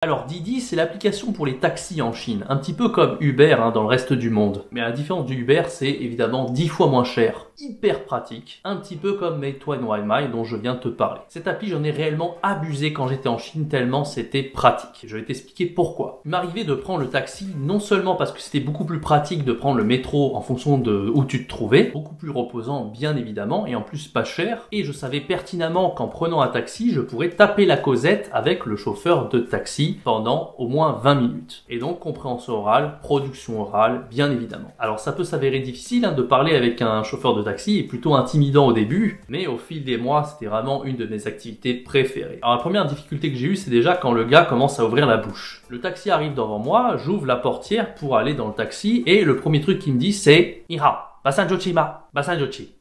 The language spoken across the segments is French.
Alors Didi, c'est l'application pour les taxis en Chine, un petit peu comme Uber dans le reste du monde. Mais la différence du Uber, c'est évidemment 10 fois moins cher, hyper pratique, un petit peu comme Meituan Waimai dont je viens de te parler. Cette appli, j'en ai réellement abusé quand j'étais en Chine tellement c'était pratique. Je vais t'expliquer pourquoi. Il m'arrivait de prendre le taxi non seulement parce que c'était beaucoup plus pratique de prendre le métro en fonction de où tu te trouvais, beaucoup plus reposant bien évidemment et en plus pas cher, et je savais pertinemment qu'en prenant un taxi, je pourrais taper la causette avec le chauffeur de taxi pendant au moins 20 minutes. Et donc compréhension orale, production orale, bien évidemment. Alors ça peut s'avérer difficile de parler avec un chauffeur de taxi, et plutôt intimidant au début, mais au fil des mois, c'était vraiment une de mes activités préférées. Alors la première difficulté que j'ai eue, c'est déjà quand le gars commence à ouvrir la bouche. Le taxi arrive devant moi, j'ouvre la portière pour aller dans le taxi, et le premier truc qu'il me dit c'est « Ni hao, basanjochi ma, basanjochi ».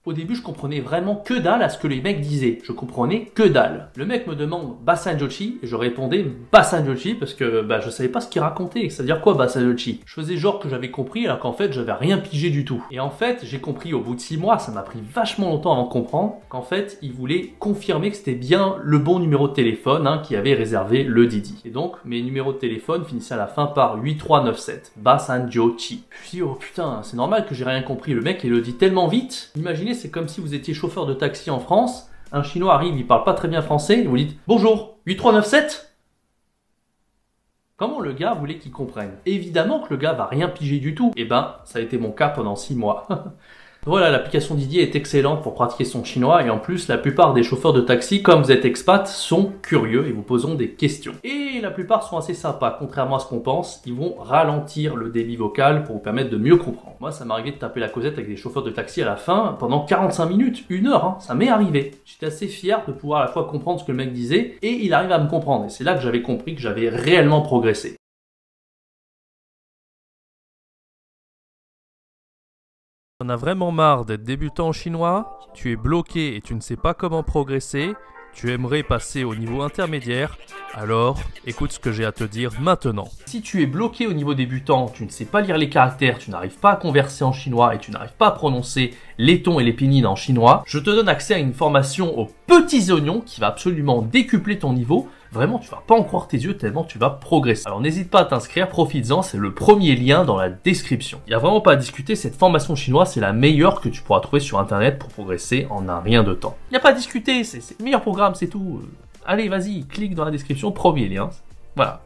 Au début, je comprenais vraiment que dalle à ce que les mecs disaient. Je comprenais que dalle. Le mec me demande Basanjochi et je répondais Basanjochi parce que je savais pas ce qu'il racontait. C'est-à-dire quoi Basanjochi? Je faisais genre que j'avais compris alors qu'en fait, j'avais rien pigé du tout. Et en fait, j'ai compris au bout de 6 mois, ça m'a pris vachement longtemps avant de comprendre qu'en fait, il voulait confirmer que c'était bien le bon numéro de téléphone qui avait réservé le Didi. Et donc, mes numéros de téléphone finissaient à la fin par 8397. Basanjochi. Je me suis dit, oh putain, c'est normal que j'ai rien compris. Le mec, il le dit tellement vite. Imaginez, c'est comme si vous étiez chauffeur de taxi en France, un Chinois arrive, il parle pas très bien français, et vous dites « Bonjour, 8397 ?» Comment le gars voulait qu'il comprenne? Évidemment que le gars va rien piger du tout. Et ça a été mon cas pendant 6 mois. Voilà, l'application Didi est excellente pour pratiquer son chinois et en plus, la plupart des chauffeurs de taxi, comme vous êtes expat, sont curieux et vous poseront des questions. Et la plupart sont assez sympas, contrairement à ce qu'on pense, ils vont ralentir le débit vocal pour vous permettre de mieux comprendre. Moi, ça m'est arrivé de taper la causette avec des chauffeurs de taxi à la fin pendant 45 minutes, 1 heure, ça m'est arrivé. J'étais assez fier de pouvoir à la fois comprendre ce que le mec disait et il arrive à me comprendre. Et c'est là que j'avais compris que j'avais réellement progressé. T'en as vraiment marre d'être débutant en chinois, tu es bloqué et tu ne sais pas comment progresser, tu aimerais passer au niveau intermédiaire, alors écoute ce que j'ai à te dire maintenant. Si tu es bloqué au niveau débutant, tu ne sais pas lire les caractères, tu n'arrives pas à converser en chinois et tu n'arrives pas à prononcer les tons et les pinyin en chinois, je te donne accès à une formation aux petits oignons qui va absolument décupler ton niveau. Vraiment, tu vas pas en croire tes yeux tellement tu vas progresser. Alors n'hésite pas à t'inscrire, profites-en, c'est le premier lien dans la description. Il n'y a vraiment pas à discuter, cette formation chinoise, c'est la meilleure que tu pourras trouver sur internet pour progresser en un rien de temps. Il n'y a pas à discuter, c'est le meilleur programme, c'est tout. Allez, vas-y, clique dans la description, premier lien. Voilà.